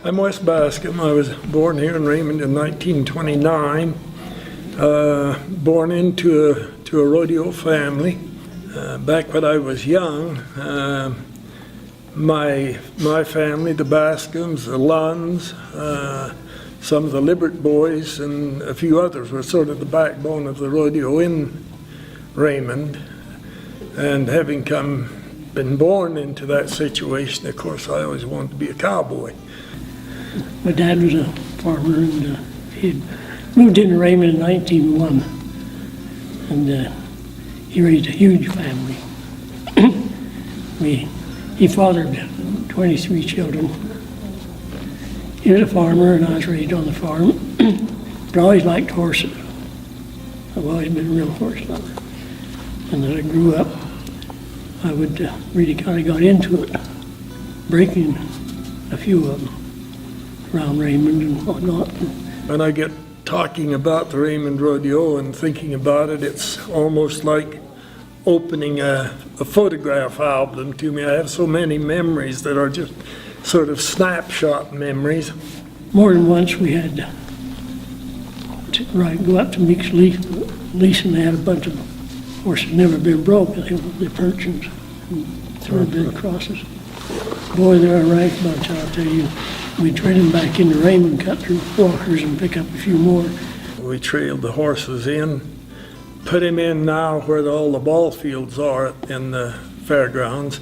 I'm Wes Bascom. I was born here in Raymond in 1929. Born into a rodeo family. Back when I was young, my family, the Bascoms, the Lunds, some of the Libert boys, and a few others were sort of the backbone of the rodeo in Raymond. And having been born into that situation, of course, I always wanted to be a cowboy. My dad was a farmer, and he moved into Raymond in 1901, and he raised a huge family. He fathered 23 children. He was a farmer, and I was raised on the farm, but I always liked horses. I've always been a real horse lover. And as I grew up, I would really kind of got into it, breaking a few of them around Raymond and whatnot. When I get talking about the Raymond Rodeo and thinking about it, it's almost like opening a photograph album to me. I have so many memories that are just sort of snapshot memories. More than once we had to go up to Meek's lease, and they had a bunch of horses never been broke. They were the Perchins and thoroughbred crosses. Boy, they're a rank bunch, I'll tell you. We trailed them back into Raymond, cut through walkers and pick up a few more. We trailed the horses in, put them in now where all the ball fields are in the fairgrounds,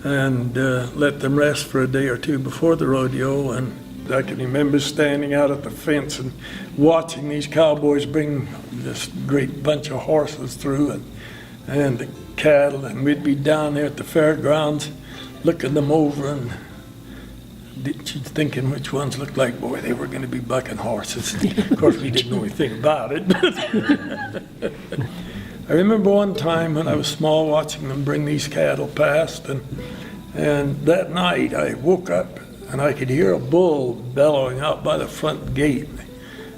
and let them rest for a day or two before the rodeo. And I can remember standing out at the fence and watching these cowboys bring this great bunch of horses through and the cattle, and we'd be down there at the fairgrounds looking them over and thinking which ones looked like, boy, they were going to be bucking horses. Of course, we didn't know anything about it. I remember one time when I was small watching them bring these cattle past, and that night I woke up and I could hear a bull bellowing out by the front gate.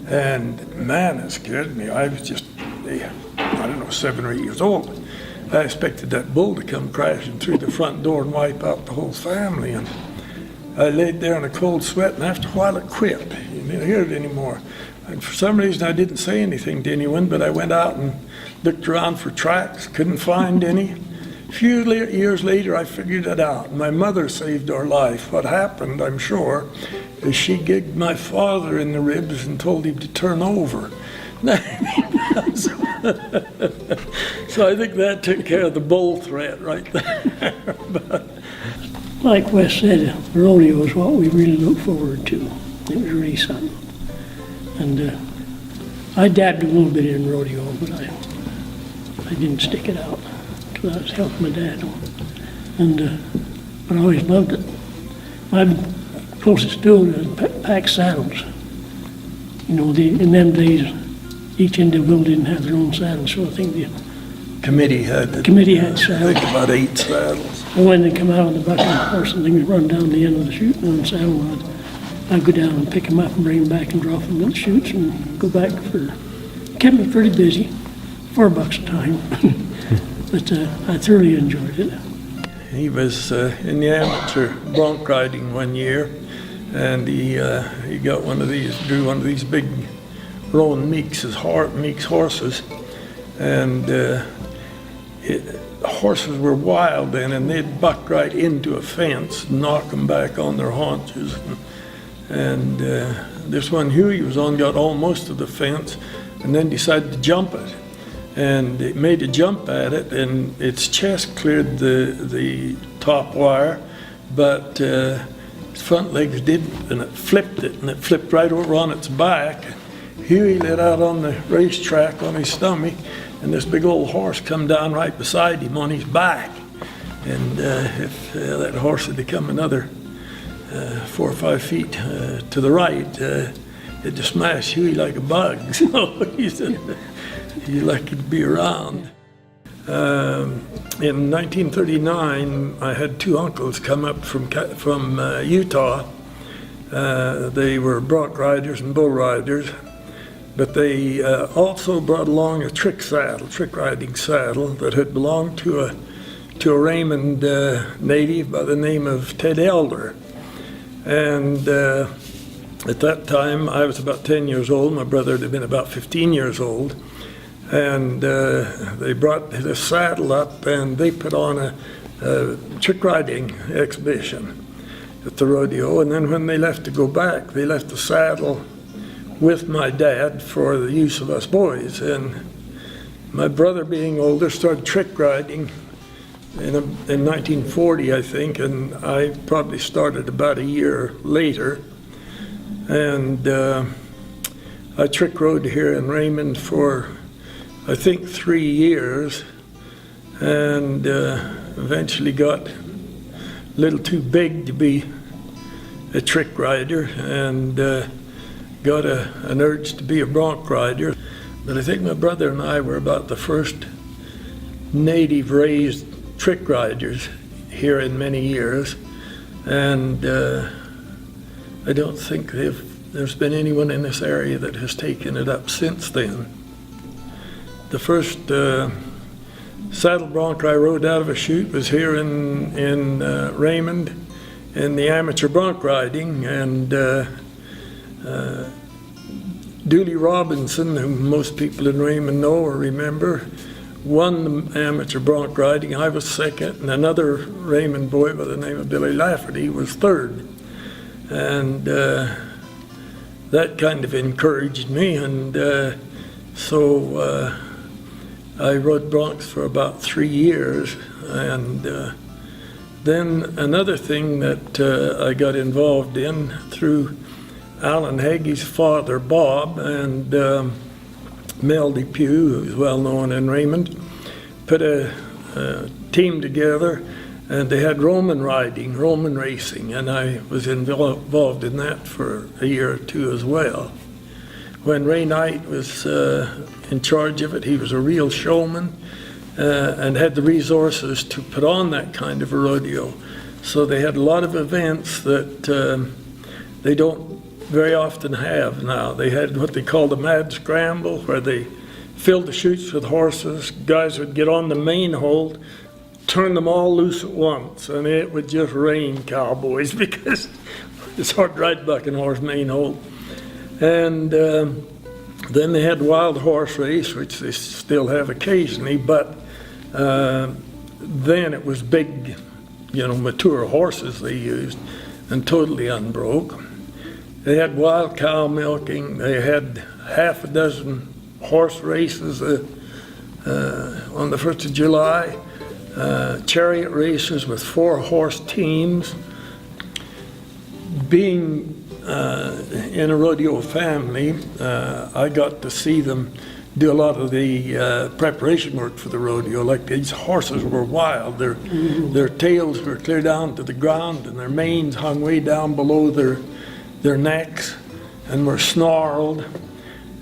And man, it scared me. I was just, I don't know, 7 or 8 years old. I expected that bull to come crashing through the front door and wipe out the whole family. And I laid there in a cold sweat, and after a while it quit. You didn't hear it anymore. And for some reason I didn't say anything to anyone, but I went out and looked around for tracks, couldn't find any. A few years later I figured it out. My mother saved our life. What happened, I'm sure, is she gigged my father in the ribs and told him to turn over. So I think that took care of the bull threat right there. But, like Wes said, the rodeo is what we really look forward to. It was really something. And I dabbed a little bit in rodeo, but I didn't stick it out because I was helping my dad on. But I always loved it. My closest to it was pack saddles. You know, in them days, each individual didn't have their own saddle, so I think the committee had saddles. I think about 8 saddles. And when they come out on the bucking horse and things run down the end of the chute and on saddle, I'd go down and pick them up and bring them back and drop them in the chutes and go back kept me pretty busy, $4 a time. But I thoroughly enjoyed it. He was in the amateur bronc riding one year, and he got drew one of these big Roan Meeks horses, and horses were wild then, and they'd buck right into a fence, knock them back on their haunches. And this one Hugh was on got almost to the fence and then decided to jump it. And it made a jump at it, and its chest cleared the top wire, but its front legs didn't, and it flipped right over on its back. Huey let out on the racetrack on his stomach, and this big old horse come down right beside him on his back. And if that horse had come another 4 or 5 feet to the right, it just smashed Huey like a bug. So he said he lucky to be around. In 1939, I had 2 uncles come up from Utah. They were bronc riders and bull riders. But they also brought along a trick riding saddle that had belonged to a Raymond native by the name of Ted Elder. And At that time, I was about 10 years old. My brother had been about 15 years old. And they brought the saddle up, and they put on a trick riding exhibition at the rodeo. And then when they left to go back, they left the saddle with my dad for the use of us boys. And my brother, being older, started trick riding in 1940, I think, and I probably started about a year later. And I trick rode here in Raymond for, I think, 3 years, and eventually got a little too big to be a trick rider, and got an urge to be a bronc rider. But I think my brother and I were about the first native-raised trick riders here in many years, and I don't think there's been anyone in this area that has taken it up since then. The first saddle bronc I rode out of a chute was here in Raymond in the amateur bronc riding, and Dooley Robinson, whom most people in Raymond know or remember, won the amateur bronc riding. I was second, and another Raymond boy by the name of Billy Lafferty was third. And that kind of encouraged me, and so I rode broncs for about 3 years. And then another thing that I got involved in through Alan Haggie's father, Bob, and Mel Depew, who's well known in Raymond, put a team together, and they had Roman racing, and I was involved in that for a year or two as well. When Ray Knight was in charge of it, he was a real showman and had the resources to put on that kind of a rodeo. So they had a lot of events that they don't very often have now. They had what they called a mad scramble, where they filled the chutes with horses. Guys would get on the main hold, turn them all loose at once, and it would just rain cowboys because it's hard to ride a bucking horse main hold. And then they had wild horse race, which they still have occasionally, but then it was big, mature horses they used, and totally unbroke. They had wild cow milking. They had half a dozen horse races on the 1st of July, chariot races with 4 horse teams. Being in a rodeo family, I got to see them do a lot of the preparation work for the rodeo. Like, these horses were wild. Their tails were clear down to the ground, and their manes hung way down below their necks and were snarled.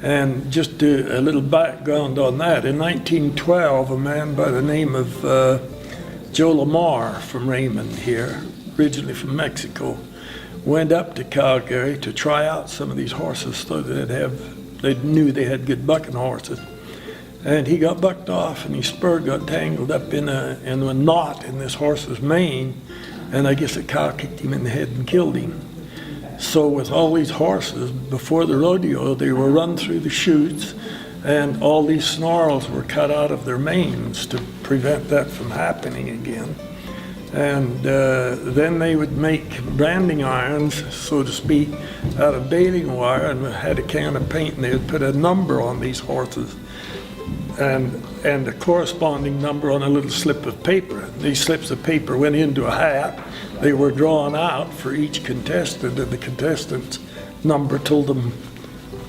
And just a little background on that, in 1912, a man by the name of Joe Lamar from Raymond here, originally from Mexico, went up to Calgary to try out some of these horses so that they knew they had good bucking horses. And he got bucked off, and his spur got tangled up in a knot in this horse's mane, and I guess a cow kicked him in the head and killed him. So with all these horses, before the rodeo, they were run through the chutes, and all these snarls were cut out of their manes to prevent that from happening again. And then they would make branding irons, so to speak, out of baling wire, and had a can of paint, and they would put a number on these horses, and a corresponding number on a little slip of paper. These slips of paper went into a hat. They were drawn out for each contestant, and the contestant's number told them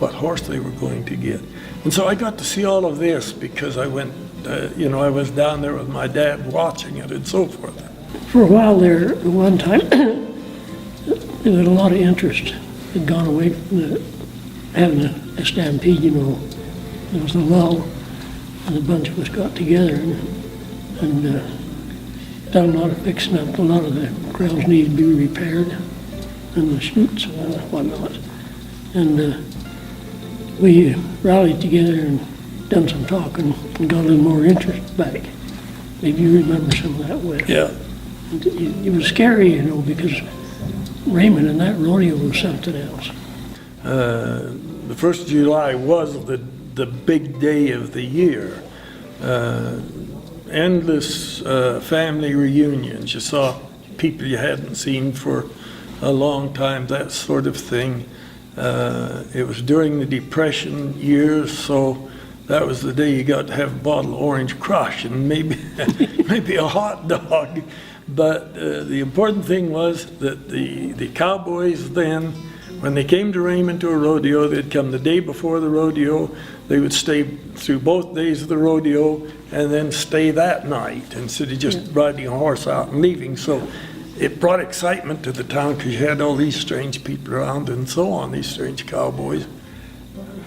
what horse they were going to get. And so I got to see all of this because I went, I was down there with my dad watching it and so forth. For a while there, at one time, there was a lot of interest. It had gone away from having a stampede, There was a lull, and a bunch of us got together and done a lot of fixing up. A lot of the corrals needed to be repaired, and the chutes and whatnot. And we rallied together and done some talking and got a little more interest back. Maybe you remember some of that, Wes. Yeah. It was scary, because Raymond and that rodeo was something else. The 1st of July was the big day of the year. Endless family reunions. You saw people you hadn't seen for a long time, that sort of thing. It was during the Depression years, so that was the day you got to have a bottle of Orange Crush and maybe maybe a hot dog. But the important thing was that the Cowboys then, when they came to Raymond to a rodeo, they'd come the day before the rodeo. They would stay through both days of the rodeo and then stay that night instead of just riding a horse out and leaving. So it brought excitement to the town because you had all these strange people around and so on, these strange cowboys.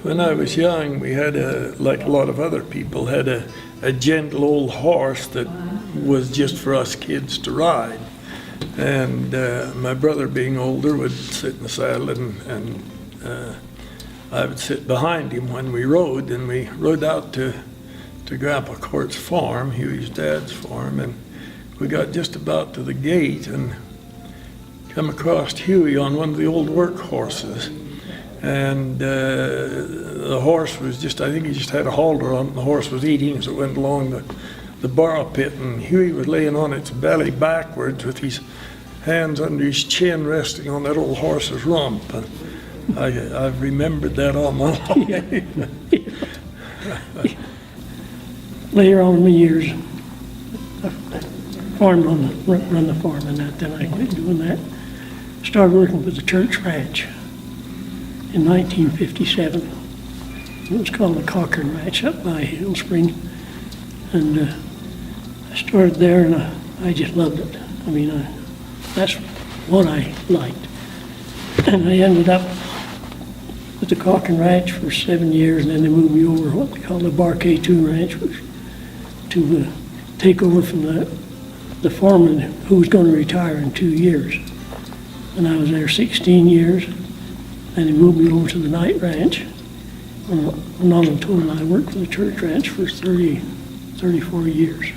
When I was young, we had, like a lot of other people, had a gentle old horse that was just for us kids to ride. And my brother, being older, would sit in the saddle and I would sit behind him when we rode. And we rode out to Grandpa Court's farm, Hugh's dad's farm, and we got just about to the gate and come across Huey on one of the old work horses. And the horse was just, I think he just had a halter on it, and the horse was eating as it went along the borrow pit, and Huey was laying on its belly backwards with his hands under his chin resting on that old horse's rump. And I've remembered that all my life. Later on in the years, I farmed run the farm and that, then I quit doing that. Started working with the church ranch in 1957. It was called the Cochran Ranch up by Hill Spring. And I started there and I just loved it. I mean, that's what I liked. And I ended up with the Cochran Ranch for 7 years, and then they moved me over to what they call the Bar K2 Ranch, which to take over from the foreman who was going to retire in 2 years. And I was there 16 years, and they moved me over to the night ranch. And all in total, I worked for the church ranch for 34 years.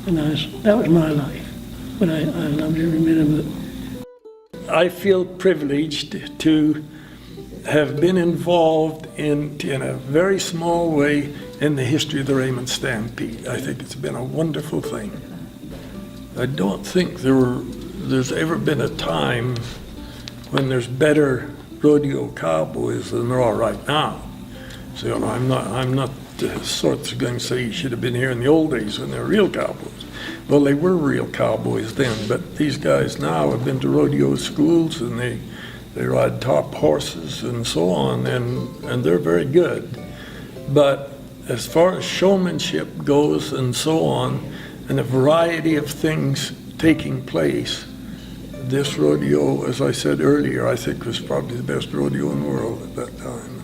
And that was my life, but I loved every minute of it. I feel privileged to have been involved in a very small way in the history of the Raymond Stampede. I think it's been a wonderful thing. I don't think there's ever been a time when there's better rodeo cowboys than there are right now. So I'm not the sort that's going to say you should have been here in the old days when they were real cowboys. Well, they were real cowboys then, but these guys now have been to rodeo schools and they ride top horses and so on, and they're very good. But as far as showmanship goes and so on, and a variety of things taking place, this rodeo, as I said earlier, I think was probably the best rodeo in the world at that time.